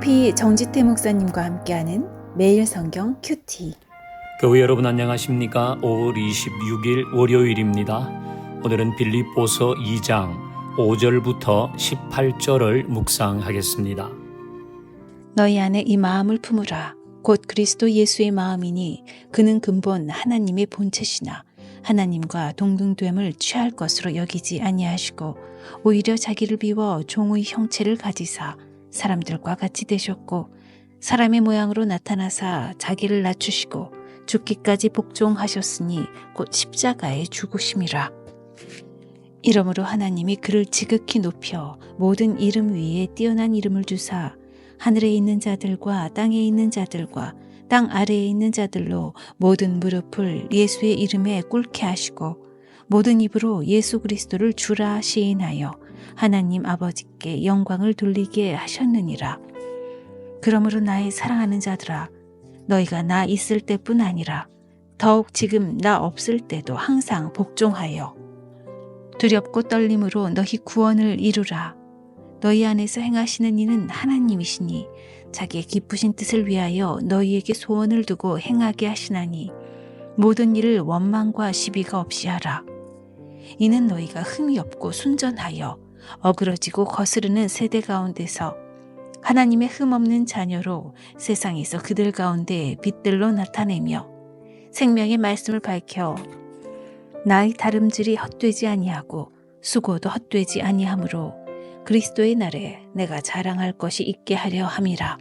LP 정지태 목사님과 함께하는 매일 성경 큐티. 교회 여러분 안녕하십니까? 5월 26일 월요일입니다. 오늘은 빌립보서 2장 5절부터 18절을 묵상하겠습니다. 너희 안에 이 마음을 품으라. 곧 그리스도 예수의 마음이니 그는 근본 하나님의 본체시나 하나님과 동등됨을 취할 것으로 여기지 아니하시고 오히려 자기를 비워 종의 형체를 가지사 사람들과 같이 되셨고 사람의 모양으로 나타나사 자기를 낮추시고 죽기까지 복종하셨으니 곧 십자가에 죽으심이라. 이러므로 하나님이 그를 지극히 높여 모든 이름 위에 뛰어난 이름을 주사 하늘에 있는 자들과 땅에 있는 자들과 땅 아래에 있는 자들로 모든 무릎을 예수의 이름에 꿇게 하시고 모든 입으로 예수 그리스도를 주라 시인하여 하나님 아버지께 영광을 돌리게 하셨느니라. 그러므로 나의 사랑하는 자들아, 너희가 나 있을 때뿐 아니라 더욱 지금 나 없을 때도 항상 복종하여 두렵고 떨림으로 너희 구원을 이루라. 너희 안에서 행하시는 이는 하나님이시니 자기의 기쁘신 뜻을 위하여 너희에게 소원을 두고 행하게 하시나니 모든 일을 원망과 시비가 없이 하라. 이는 너희가 흠이 없고 순전하여 어그러지고 거스르는 세대 가운데서 하나님의 흠 없는 자녀로 세상에서 그들 가운데 빛들로 나타내며 생명의 말씀을 밝혀 나의 다름질이 헛되지 아니하고 수고도 헛되지 아니하므로 그리스도의 날에 내가 자랑할 것이 있게 하려 함이라.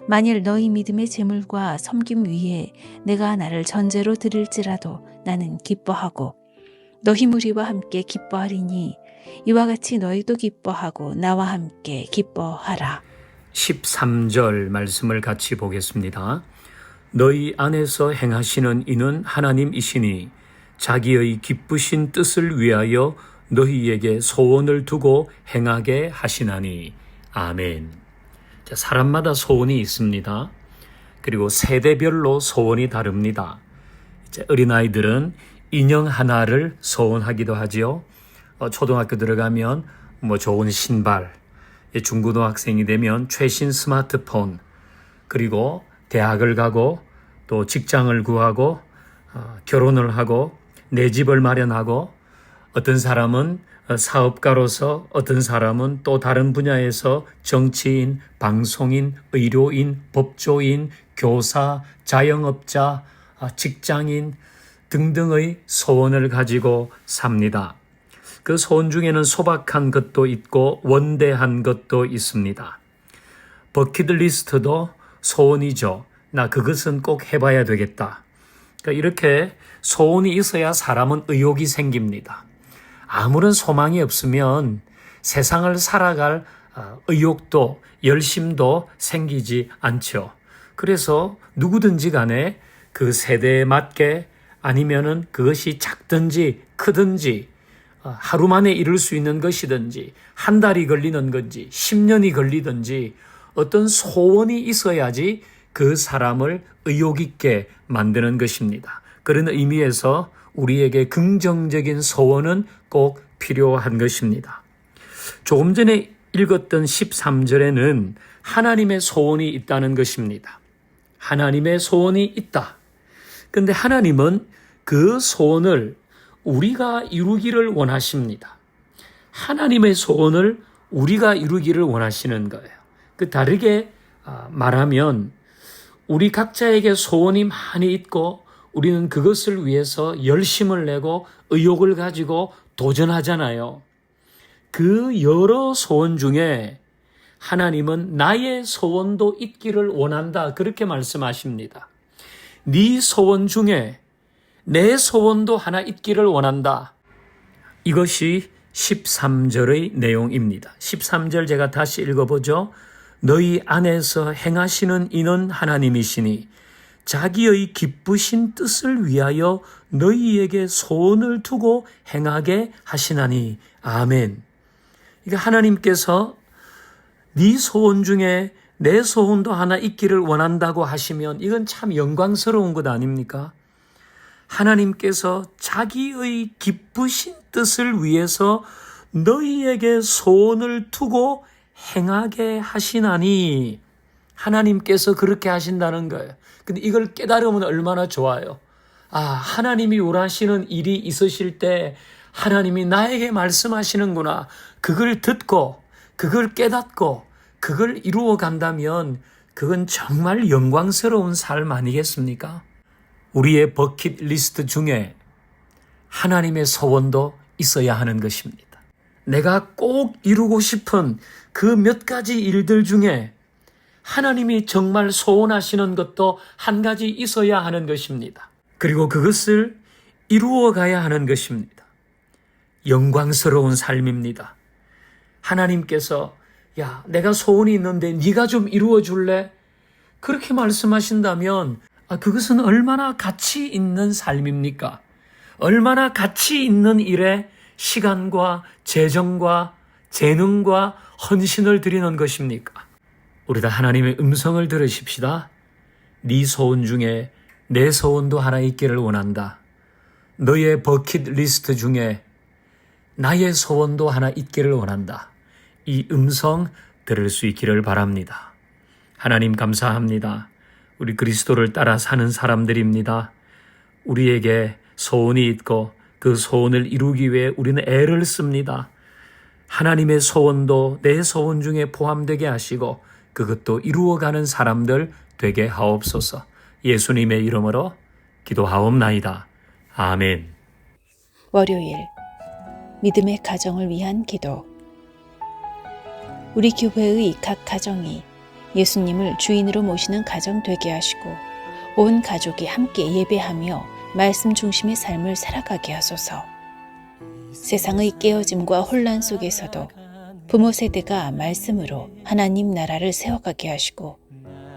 만일 너희 믿음의 재물과 섬김 위에 내가 나를 전제로 드릴지라도 나는 기뻐하고 너희 무리와 함께 기뻐하리니 이와 같이 너희도 기뻐하고 나와 함께 기뻐하라. 13절 말씀을 같이 보겠습니다. 너희 안에서 행하시는 이는 하나님이시니 자기의 기쁘신 뜻을 위하여 너희에게 소원을 두고 행하게 하시나니. 아멘. 자, 사람마다 소원이 있습니다. 그리고 세대별로 소원이 다릅니다. 이제 어린아이들은 인형 하나를 소원하기도 하지요. 초등학교 들어가면 좋은 신발, 중고등학생이 되면 최신 스마트폰, 그리고 대학을 가고 또 직장을 구하고 결혼을 하고 내 집을 마련하고 어떤 사람은 사업가로서 어떤 사람은 또 다른 분야에서 정치인, 방송인, 의료인, 법조인, 교사, 자영업자, 직장인 등등의 소원을 가지고 삽니다. 그 소원 중에는 소박한 것도 있고 원대한 것도 있습니다. 버킷리스트도 소원이죠. 나 그것은 꼭 해봐야 되겠다. 그러니까 이렇게 소원이 있어야 사람은 의욕이 생깁니다. 아무런 소망이 없으면 세상을 살아갈 의욕도 열심도 생기지 않죠. 그래서 누구든지 간에 그 세대에 맞게 아니면은 그것이 작든지 크든지 하루 만에 이룰 수 있는 것이든지 한 달이 걸리는 건지 10년이 걸리든지 어떤 소원이 있어야지 그 사람을 의욕 있게 만드는 것입니다. 그런 의미에서 우리에게 긍정적인 소원은 꼭 필요한 것입니다. 조금 전에 읽었던 13절에는 하나님의 소원이 있다는 것입니다. 하나님의 소원이 있다. 그런데 하나님은 그 소원을 우리가 이루기를 원하십니다. 하나님의 소원을 우리가 이루기를 원하시는 거예요. 그 다르게 말하면 우리 각자에게 소원이 많이 있고 우리는 그것을 위해서 열심을 내고 의욕을 가지고 도전하잖아요. 그 여러 소원 중에 하나님은 나의 소원도 있기를 원한다. 그렇게 말씀하십니다. 네 소원 중에 내 소원도 하나 있기를 원한다. 이것이 13절의 내용입니다. 13절 제가 다시 읽어보죠. 너희 안에서 행하시는 이는 하나님이시니 자기의 기쁘신 뜻을 위하여 너희에게 소원을 두고 행하게 하시나니. 아멘. 그러니까 하나님께서 네 소원 중에 내 소원도 하나 있기를 원한다고 하시면 이건 참 영광스러운 것 아닙니까? 하나님께서 자기의 기쁘신 뜻을 위해서 너희에게 소원을 두고 행하게 하시나니 하나님께서 그렇게 하신다는 거예요. 근데 이걸 깨달으면 얼마나 좋아요. 하나님이 원하시는 일이 있으실 때 하나님이 나에게 말씀하시는구나. 그걸 듣고 그걸 깨닫고 그걸 이루어 간다면 그건 정말 영광스러운 삶 아니겠습니까? 우리의 버킷리스트 중에 하나님의 소원도 있어야 하는 것입니다. 내가 꼭 이루고 싶은 그 몇 가지 일들 중에 하나님이 정말 소원하시는 것도 한 가지 있어야 하는 것입니다. 그리고 그것을 이루어 가야 하는 것입니다. 영광스러운 삶입니다. 하나님께서 내가 소원이 있는데 네가 좀 이루어 줄래? 그렇게 말씀하신다면 그것은 얼마나 가치 있는 삶입니까? 얼마나 가치 있는 일에 시간과 재정과 재능과 헌신을 드리는 것입니까? 우리 다 하나님의 음성을 들으십시다. 네 소원 중에 내 소원도 하나 있기를 원한다. 너의 버킷리스트 중에 나의 소원도 하나 있기를 원한다. 이 음성 들을 수 있기를 바랍니다. 하나님 감사합니다. 우리 그리스도를 따라 사는 사람들입니다. 우리에게 소원이 있고 그 소원을 이루기 위해 우리는 애를 씁니다. 하나님의 소원도 내 소원 중에 포함되게 하시고 그것도 이루어가는 사람들 되게 하옵소서. 예수님의 이름으로 기도하옵나이다. 아멘. 월요일 믿음의 가정을 위한 기도. 우리 교회의 각 가정이 예수님을 주인으로 모시는 가정 되게 하시고 온 가족이 함께 예배하며 말씀 중심의 삶을 살아가게 하소서. 세상의 깨어짐과 혼란 속에서도 부모 세대가 말씀으로 하나님 나라를 세워가게 하시고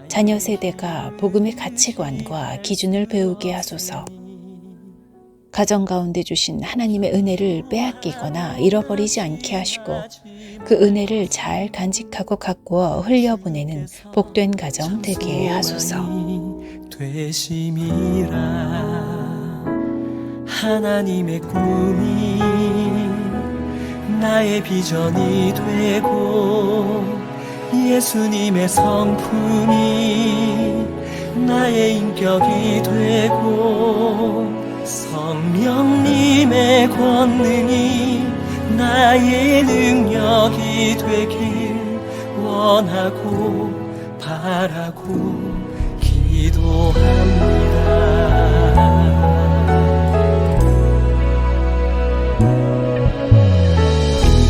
자녀 세대가 복음의 가치관과 기준을 배우게 하소서. 가정 가운데 주신 하나님의 은혜를 빼앗기거나 잃어버리지 않게 하시고 그 은혜를 잘 간직하고 가꾸어 흘려보내는 복된 가정 되게 하소서. 되심이라 하나님의 꿈이 나의 비전이 되고 예수님의 성품이 나의 인격이 되고 성령님의 권능이 나의 능력이 되길 원하고 바라고 기도합니다.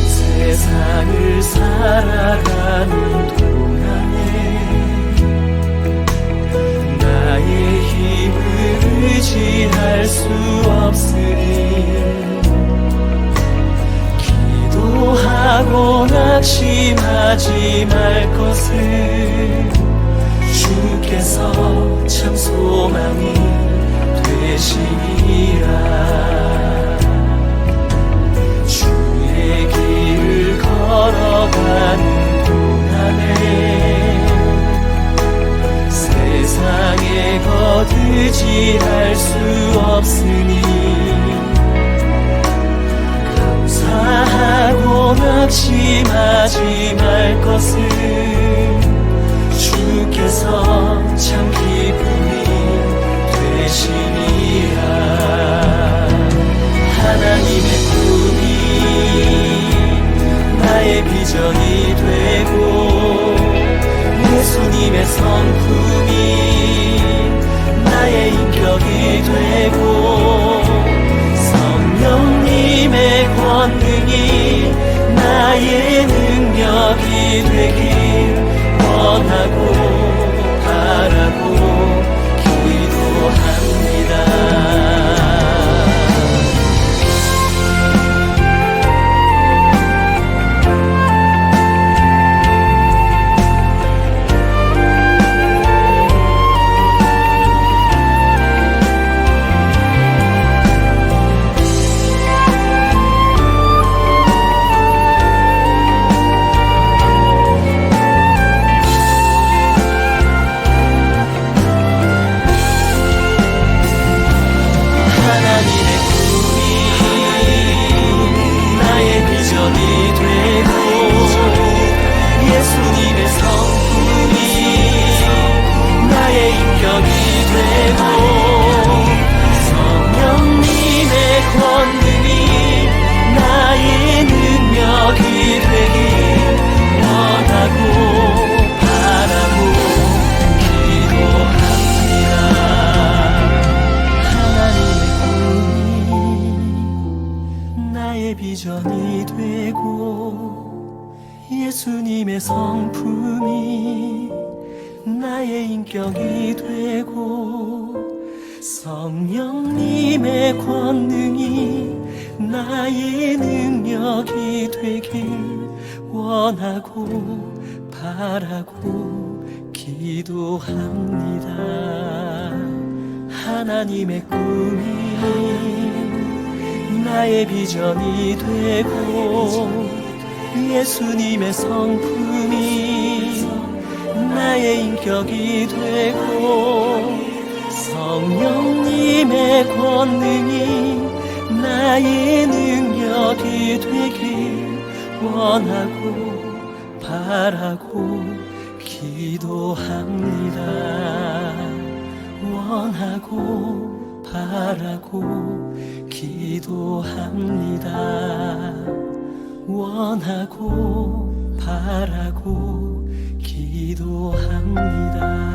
세상을 살아가는 동안에 나의 힘을 의지할 수 없으니 기도하고 낙심하지 말 것을 주께서 참 소망이 되시리라. 주의 길을 걸어가는 동안에 세상에 거두지할 수 없으니 감사하고 낙심하지 말 것을 주께서 참 기쁨이 되시리라. 하나님의 꿈이 나의 비전이 되고 예수님의 성품이 나의 인격이 되고 성령님의 권능이 나의 능력이 되길 원하고 바라고 기도합니다. 비전이 되고 예수님의 성품이 나의 인격이 되고 성령님의 권능이 나의 능력이 되길 원하고 바라고 기도합니다. 하나님의 꿈이 나의 비전이 되고 예수님의 성품이 나의 인격이 되고 성령님의 권능이 나의 능력이 되길 원하고 바라고 기도합니다. 원하고 바라고 기도합니다. 원하고 바라고 기도합니다.